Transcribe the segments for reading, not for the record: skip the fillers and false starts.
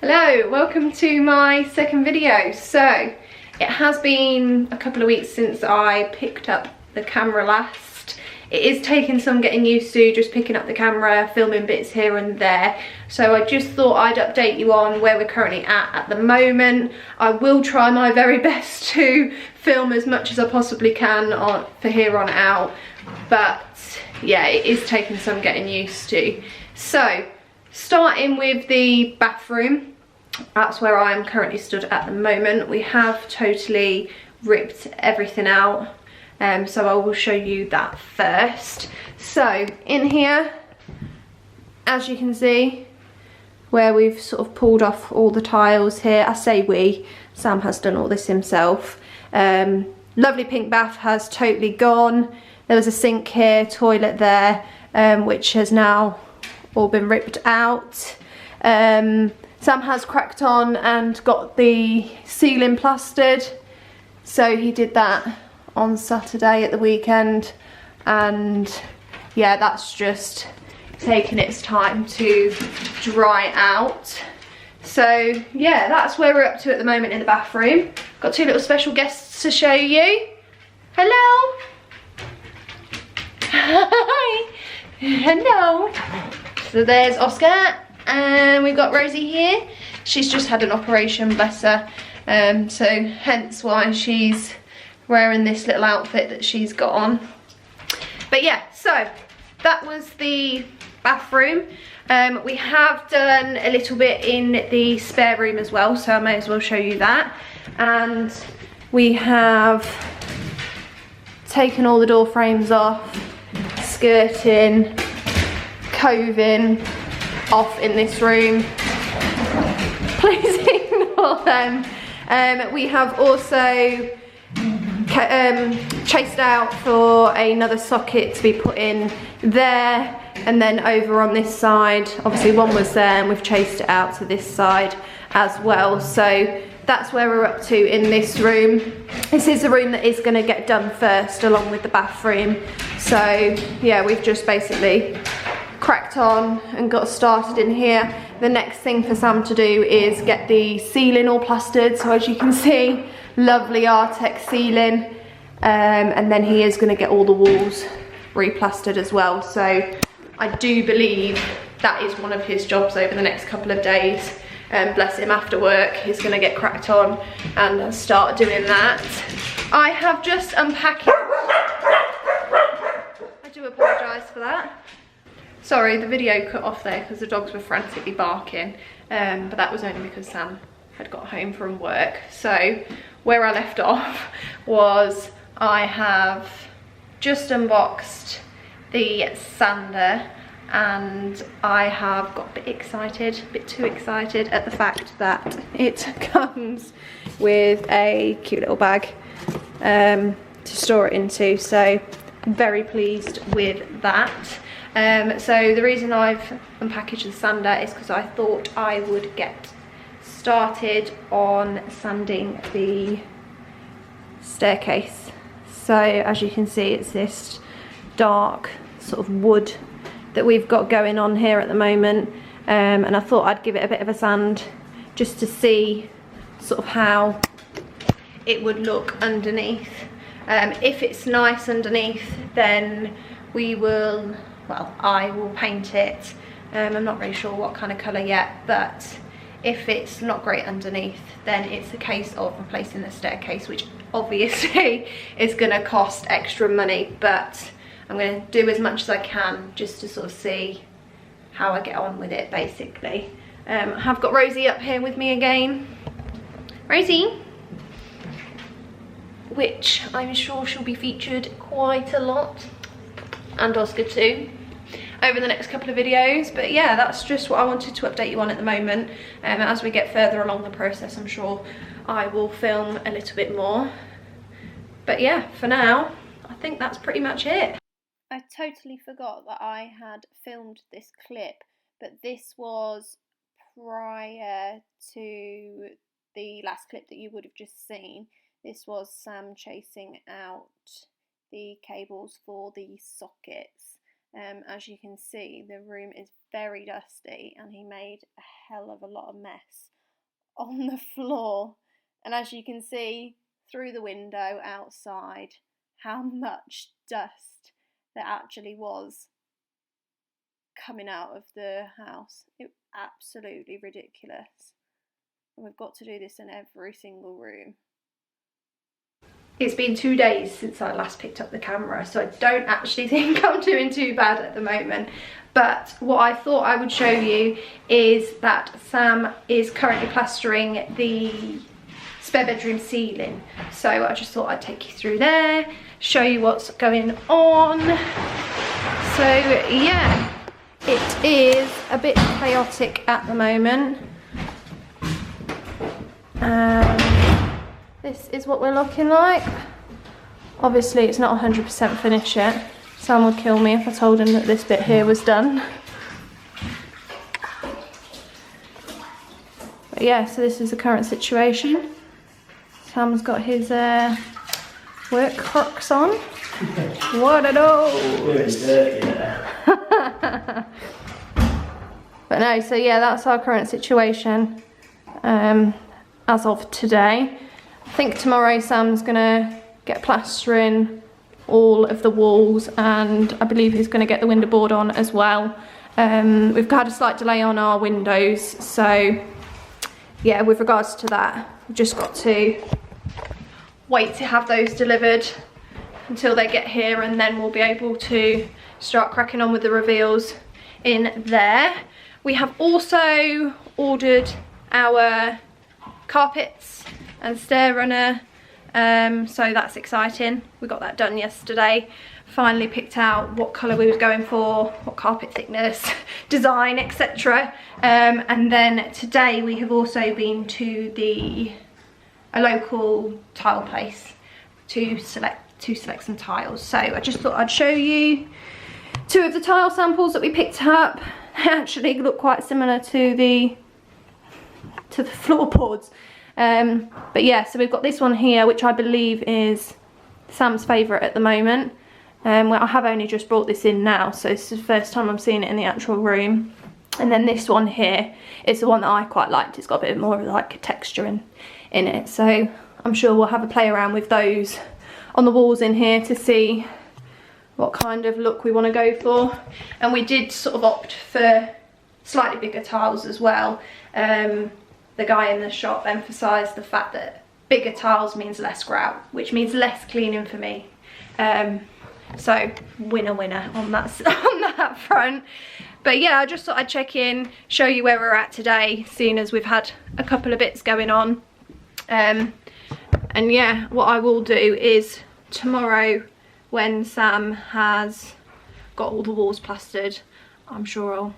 Hello, welcome to my second video. So it has been a couple of weeks since I picked up the camera last. It is taking some getting used to, just picking up the camera, filming bits here and there. So I just thought I'd update you on where we're currently at the moment. I will try my very best to film as much as I possibly can for here on out. But yeah, it is taking some getting used to. So starting with the bathroom. That's where I am currently stood at the moment. We have totally ripped everything out, so I will show you that first. So in here, as you can see, where we've sort of pulled off all the tiles here, I say we, Sam has done all this himself. Lovely pink bath has totally gone. There was a sink here, toilet there, which has now all been ripped out. Sam has cracked on and got the ceiling plastered, so he did that on Saturday at the weekend, and yeah, that's just taking its time to dry out. So yeah, that's where we're up to at the moment in the bathroom. Got two little special guests to show you. Hello. Hi. Hello. So there's Oscar. And we've got Rosie here. She's just had an operation, bless her. So hence why she's wearing this little outfit that she's got on. But yeah, so that was the bathroom. We have done a little bit in the spare room as well, so I may as well show you that. And we have taken all the door frames off, skirting, coving off in this room. Please ignore them. We have also chased out for another socket to be put in there, and then over on this side, obviously one was there and we've chased it out to this side as well. So that's where we're up to in this room. This is the room that is going to get done first along with the bathroom. So yeah, we've just basically cracked on and got started in here. The next thing for Sam to do is get the ceiling all plastered. So as you can see, lovely Artex ceiling, and then he is going to get all the walls replastered as well. So I do believe that is one of his jobs over the next couple of days. Bless him, after work he's going to get cracked on and start doing that. I have just unpacked. I do apologise for that. Sorry, the video cut off there because the dogs were frantically barking, but that was only because Sam had got home from work. So where I left off was I have just unboxed the sander, and I have got a bit excited, a bit too excited at the fact that it comes with a cute little bag to store it into. So I'm very pleased with that. So the reason I've unpackaged the sander is because I thought I would get started on sanding the staircase. So as you can see, it's this dark sort of wood that we've got going on here at the moment, and I thought I'd give it a bit of a sand just to see sort of how it would look underneath. If it's nice underneath, then we will, well, I will paint it. I'm not really sure what kind of colour yet, but if it's not great underneath, then it's a case of replacing the staircase, which obviously is going to cost extra money, but I'm going to do as much as I can just to sort of see how I get on with it, basically. I have got Rosie up here with me again. Rosie, which I'm sure she'll be featured quite a lot, and Oscar too, over the next couple of videos. But yeah, that's just what I wanted to update you on at the moment. As we get further along the process, I'm sure I will film a little bit more. But yeah, for now, I think that's pretty much it. I totally forgot that I had filmed this clip, but this was prior to the last clip that you would have just seen. This was Sam chasing out the cables for the sockets. As you can see, the room is very dusty and he made a hell of a lot of mess on the floor. And as you can see through the window outside, how much dust there actually was coming out of the house. It was absolutely ridiculous. And we've got to do this in every single room. It's been 2 days since I last picked up the camera, so I don't actually think I'm doing too bad at the moment. But what I thought I would show you is that Sam is currently plastering the spare bedroom ceiling. So I just thought I'd take you through there, show you what's going on. So yeah, it is a bit chaotic at the moment. This is what we're looking like. Obviously it's not 100% finished yet. Sam would kill me if I told him that this bit here was done. But yeah, so this is the current situation. Sam's got his work Crocs on. What are those? But no, so yeah, that's our current situation as of today. I think tomorrow Sam's gonna get plastering all of the walls, and I believe he's gonna get the window board on as well. We've had a slight delay on our windows, so yeah, with regards to that, we've just got to wait to have those delivered until they get here, and then we'll be able to start cracking on with the reveals in there. We have also ordered our carpets and stair runner, so that's exciting. We got that done yesterday. Finally picked out what colour we were going for, what carpet thickness, design, etc. And then today we have also been to a local tile place to select some tiles. So I just thought I'd show you 2 of the tile samples that we picked up. They actually look quite similar to the floorboards. But yeah, so we've got this one here, which I believe is Sam's favourite at the moment. Well, I have only just brought this in now, so this is the first time I'm seeing it in the actual room. And then this one here is the one that I quite liked. It's got a bit more of like a texture in it, so I'm sure we'll have a play around with those on the walls in here to see what kind of look we want to go for. And we did sort of opt for slightly bigger tiles as well. The guy in the shop emphasised the fact that bigger tiles means less grout, which means less cleaning for me. So winner on that front. But yeah, I just thought I'd check in, show you where we're at today, seeing as we've had a couple of bits going on. And yeah, what I will do is tomorrow, when Sam has got all the walls plastered, I'm sure I'll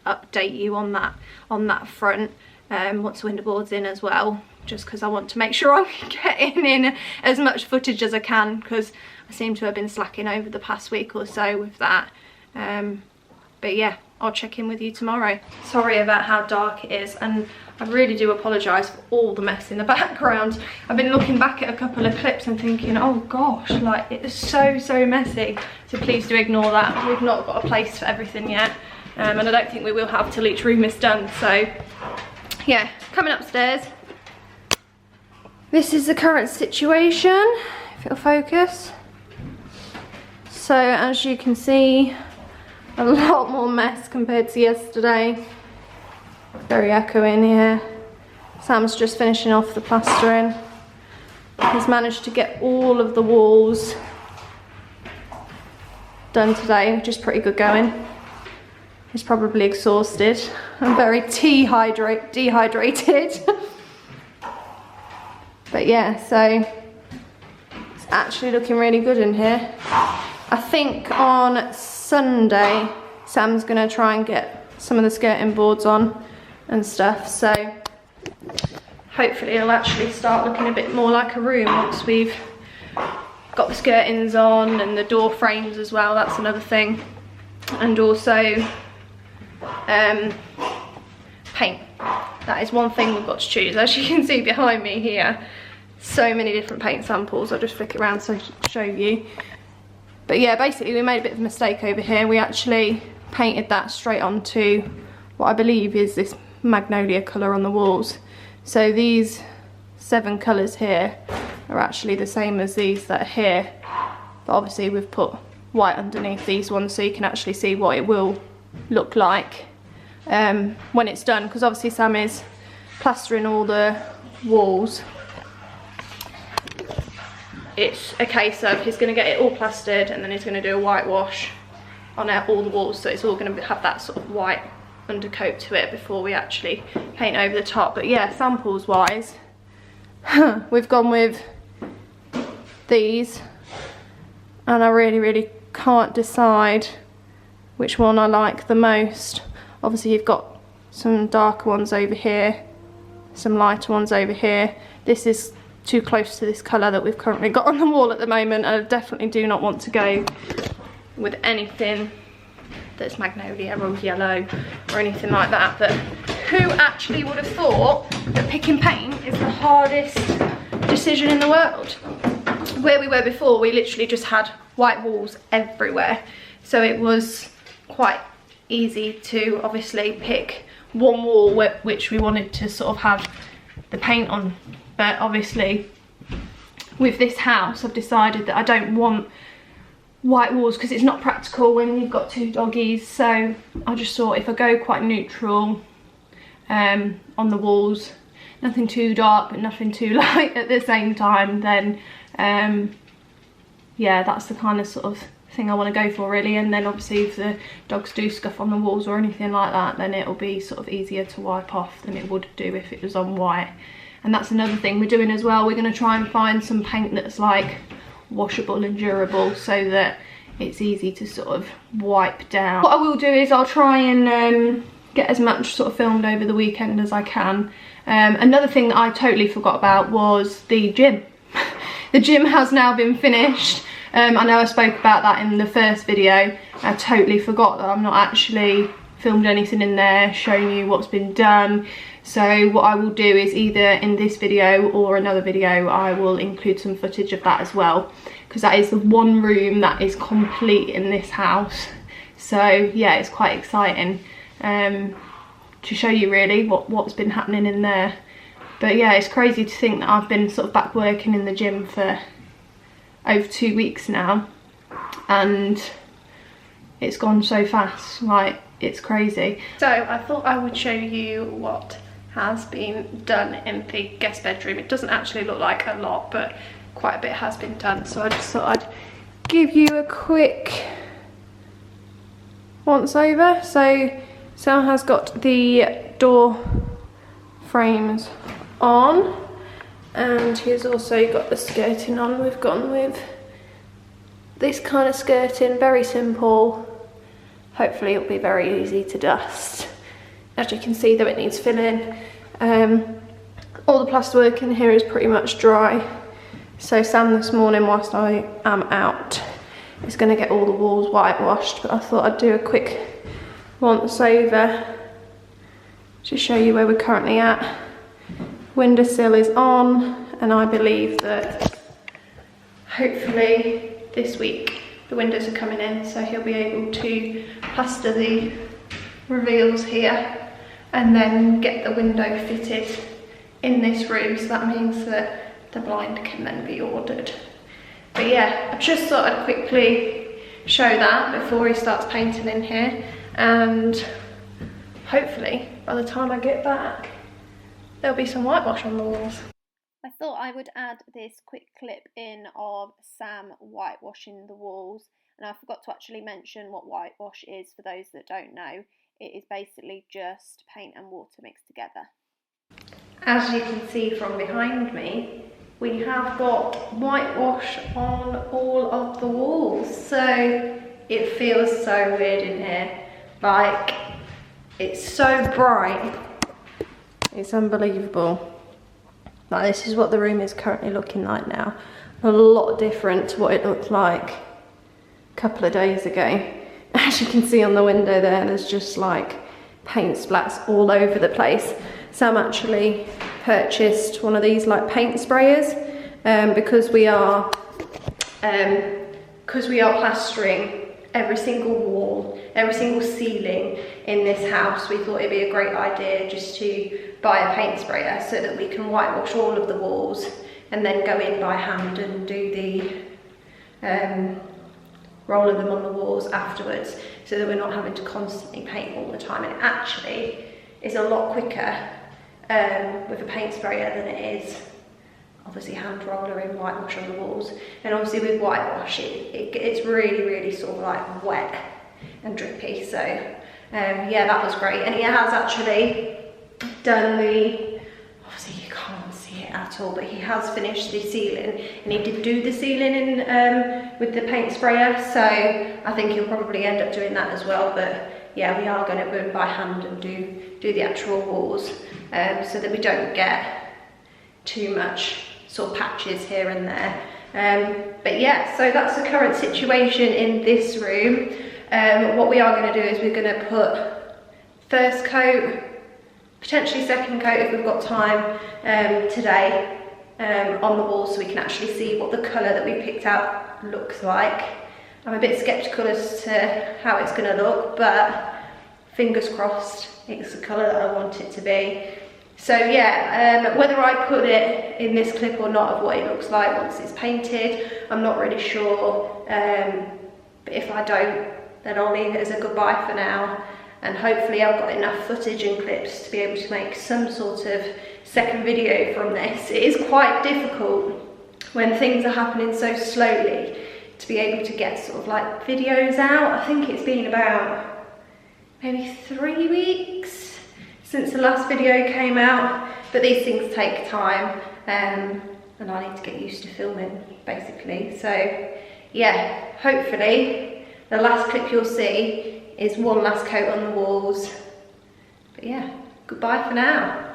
update you on that front. Once the window board's in as well, just because I want to make sure I'm getting in as much footage as I can, because I seem to have been slacking over the past week or so with that. But yeah, I'll check in with you tomorrow. Sorry about how dark it is, and I really do apologise for all the mess in the background. I've been looking back at a couple of clips and thinking, oh gosh, like it is so messy. So please do ignore that. We've not got a place for everything yet, and I don't think we will have till each room is done. So yeah, coming upstairs. This is the current situation, if it'll focus. So as you can see, a lot more mess compared to yesterday. Very echoey in here. Sam's just finishing off the plastering. He's managed to get all of the walls done today, which is pretty good going. He's probably exhausted. I'm very dehydrated. But yeah, so it's actually looking really good in here. I think on Sunday, Sam's gonna try and get some of the skirting boards on and stuff. So hopefully it'll actually start looking a bit more like a room once we've got the skirtings on, and the door frames as well, that's another thing. And also paint. That is one thing we've got to choose. As you can see behind me here, so many different paint samples. I'll just flick it around so I can show you. But yeah, basically we made a bit of a mistake over here. We actually painted that straight onto what I believe is this magnolia colour on the walls. So these 7 colours here are actually the same as these that are here. But obviously we've put white underneath these ones so you can actually see what it will look like when it's done. Because obviously Sam is plastering all the walls. It's a case of he's going to get it all plastered and then he's going to do a whitewash on all the walls, so it's all going to have that sort of white undercoat to it before we actually paint over the top. But yeah, samples wise, we've gone with these, and I really can't decide which one I like the most. Obviously you've got some darker ones over here, some lighter ones over here. This is too close to this colour that we've currently got on the wall at the moment. I definitely do not want to go with anything that's magnolia or yellow or anything like that. But who actually would have thought that picking paint is the hardest decision in the world? Where we were before, we literally just had white walls everywhere, so it was quite easy to obviously pick one wall which we wanted to sort of have the paint on. But obviously with this house I've decided that I don't want white walls because it's not practical when you've got 2 doggies. So I just thought if I go quite neutral on the walls, nothing too dark but nothing too light at the same time, then yeah, that's the kind of sort of thing I want to go for really. And then obviously if the dogs do scuff on the walls or anything like that, then it'll be sort of easier to wipe off than it would do if it was on white. And that's another thing we're doing as well. We're going to try and find some paint that's like washable and durable so that it's easy to sort of wipe down. What I will do is I'll try and get as much sort of filmed over the weekend as I can. Another thing that I totally forgot about was the gym. The gym has now been finished. I know I spoke about that in the first video. I totally forgot that I've not actually filmed anything in there showing you what's been done. So what I will do is either in this video or another video I will include some footage of that as well, because that is the one room that is complete in this house. So yeah, it's quite exciting to show you really what's been happening in there. But yeah, it's crazy to think that I've been sort of back working in the gym for over 2 weeks now, and it's gone so fast, like it's crazy. So I thought I would show you what has been done in the guest bedroom. It doesn't actually look like a lot, but quite a bit has been done, so I just thought I'd give you a quick once over. So Sam has got the door frames on, and he's also got the skirting on. We've gone with this kind of skirting, very simple. Hopefully it'll be very easy to dust. As you can see, though, it needs filling. All the plasterwork in here is pretty much dry. So Sam this morning, whilst I am out, is going to get all the walls whitewashed. But I thought I'd do a quick once over to show you where we're currently at. Windowsill is on, and I believe that hopefully this week the windows are coming in, so he'll be able to plaster the reveals here and then get the window fitted in this room. So that means that the blind can then be ordered. But yeah, I just thought I'd quickly show that before he starts painting in here, and hopefully by the time I get back there'll be some whitewash on the walls. I thought I would add this quick clip in of Sam whitewashing the walls, and I forgot to actually mention what whitewash is for those that don't know. It is basically just paint and water mixed together. As you can see from behind me, we have got whitewash on all of the walls, so it feels so weird in here. Like, it's so bright, it's unbelievable. Like, this is what the room is currently looking like now. A lot different to what it looked like a couple of days ago. As you can see on the window there's just like paint splats all over the place. Sam actually purchased one of these like paint sprayers because we are because we are plastering every single wall, every single ceiling in this house, we thought it'd be a great idea just to buy a paint sprayer so that we can whitewash all of the walls and then go in by hand and do the rolling them on the walls afterwards, so that we're not having to constantly paint all the time. And it actually is a lot quicker with a paint sprayer than it is obviously hand roller and whitewash on the walls. And obviously with whitewash it's really sort of like wet and drippy. So yeah, that was great. And he has actually done the, obviously you can't see it at all, but he has finished the ceiling, and he did do the ceiling in with the paint sprayer, so I think he'll probably end up doing that as well. But yeah, we are going to go by hand and do the actual walls, so that we don't get too much sort of patches here and there. But yeah, so that's the current situation in this room. What we are going to do is we're going to put first coat, potentially second coat if we've got time today, on the wall, so we can actually see what the colour that we picked out looks like. I'm a bit sceptical as to how it's going to look, but fingers crossed it's the colour that I want it to be. So yeah, whether I put it in this clip or not of what it looks like once it's painted, I'm not really sure, but if I don't, then I'll leave it as a goodbye for now, and hopefully I've got enough footage and clips to be able to make some sort of second video from this. It is quite difficult when things are happening so slowly to be able to get sort of like videos out. I think it's been about maybe 3 weeks since the last video came out, but these things take time, and I need to get used to filming basically. So yeah, hopefully the last clip you'll see is one last coat on the walls. But yeah, goodbye for now.